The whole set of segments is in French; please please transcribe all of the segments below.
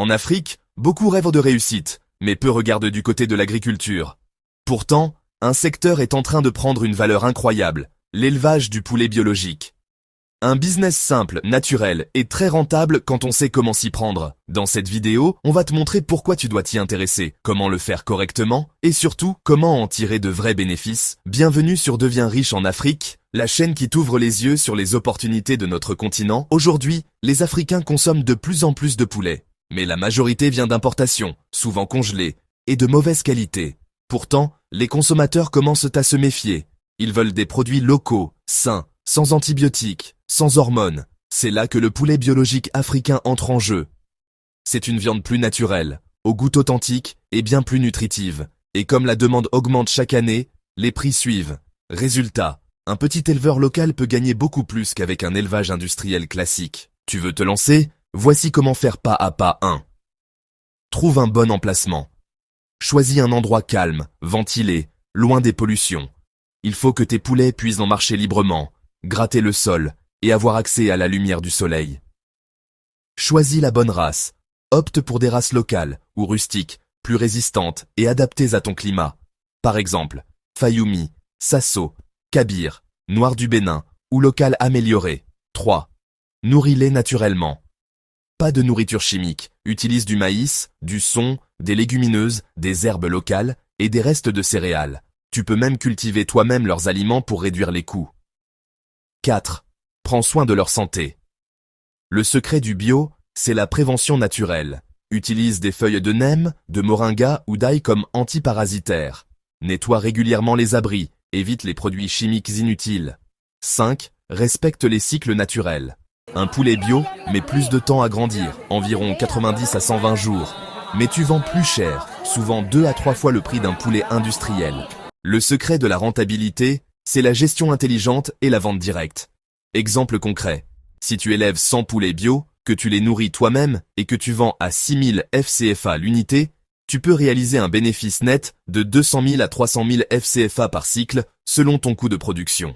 En Afrique, beaucoup rêvent de réussite, mais peu regardent du côté de l'agriculture. Pourtant, un secteur est en train de prendre une valeur incroyable, l'élevage du poulet biologique. Un business simple, naturel et très rentable quand on sait comment s'y prendre. Dans cette vidéo, on va te montrer pourquoi tu dois t'y intéresser, comment le faire correctement et surtout comment en tirer de vrais bénéfices. Bienvenue sur Deviens riche en Afrique, la chaîne qui t'ouvre les yeux sur les opportunités de notre continent. Aujourd'hui, les Africains consomment de plus en plus de poulet, mais la majorité vient d'importations, souvent congelées, et de mauvaise qualité. Pourtant, les consommateurs commencent à se méfier. Ils veulent des produits locaux, sains, sans antibiotiques, sans hormones. C'est là que le poulet biologique africain entre en jeu. C'est une viande plus naturelle, au goût authentique et bien plus nutritive. Et comme la demande augmente chaque année, les prix suivent. Résultat, un petit éleveur local peut gagner beaucoup plus qu'avec un élevage industriel classique. Tu veux te lancer? Voici comment faire pas à pas. 1. Trouve un bon emplacement. Choisis un endroit calme, ventilé, loin des pollutions. Il faut que tes poulets puissent en marcher librement, gratter le sol et avoir accès à la lumière du soleil. Choisis la bonne race. Opte pour des races locales ou rustiques, plus résistantes et adaptées à ton climat. Par exemple, Fayoumi, Sasso, Kabir, Noir du Bénin ou local amélioré. 3. Nourris-les naturellement. Pas de nourriture chimique. Utilise du maïs, du son, des légumineuses, des herbes locales et des restes de céréales. Tu peux même cultiver toi-même leurs aliments pour réduire les coûts. 4. Prends soin de leur santé. Le secret du bio, c'est la prévention naturelle. Utilise des feuilles de neem, de moringa ou d'ail comme antiparasitaires. Nettoie régulièrement les abris, évite les produits chimiques inutiles. 5. Respecte les cycles naturels. Un poulet bio met plus de temps à grandir, environ 90 à 120 jours. Mais tu vends plus cher, souvent 2 à 3 fois le prix d'un poulet industriel. Le secret de la rentabilité, c'est la gestion intelligente et la vente directe. Exemple concret, si tu élèves 100 poulets bio, que tu les nourris toi-même et que tu vends à 6000 FCFA l'unité, tu peux réaliser un bénéfice net de 200 000 à 300 000 FCFA par cycle selon ton coût de production.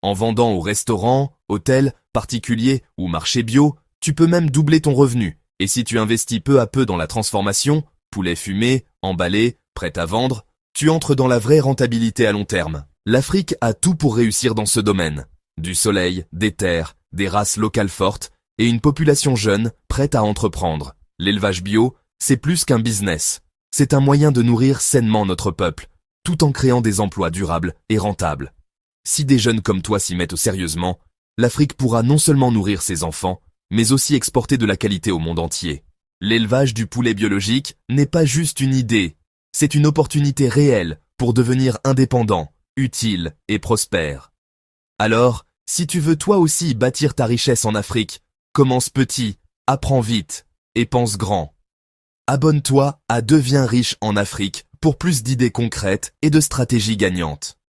En vendant aux restaurants, hôtels, particuliers ou marchés bio, tu peux même doubler ton revenu. Et si tu investis peu à peu dans la transformation, poulet fumé, emballé, prêt à vendre, tu entres dans la vraie rentabilité à long terme. L'Afrique a tout pour réussir dans ce domaine. Du soleil, des terres, des races locales fortes et une population jeune prête à entreprendre. L'élevage bio, c'est plus qu'un business. C'est un moyen de nourrir sainement notre peuple, tout en créant des emplois durables et rentables. Si des jeunes comme toi s'y mettent sérieusement, l'Afrique pourra non seulement nourrir ses enfants, mais aussi exporter de la qualité au monde entier. L'élevage du poulet biologique n'est pas juste une idée, c'est une opportunité réelle pour devenir indépendant, utile et prospère. Alors, si tu veux toi aussi bâtir ta richesse en Afrique, commence petit, apprends vite et pense grand. Abonne-toi à Deviens riche en Afrique pour plus d'idées concrètes et de stratégies gagnantes.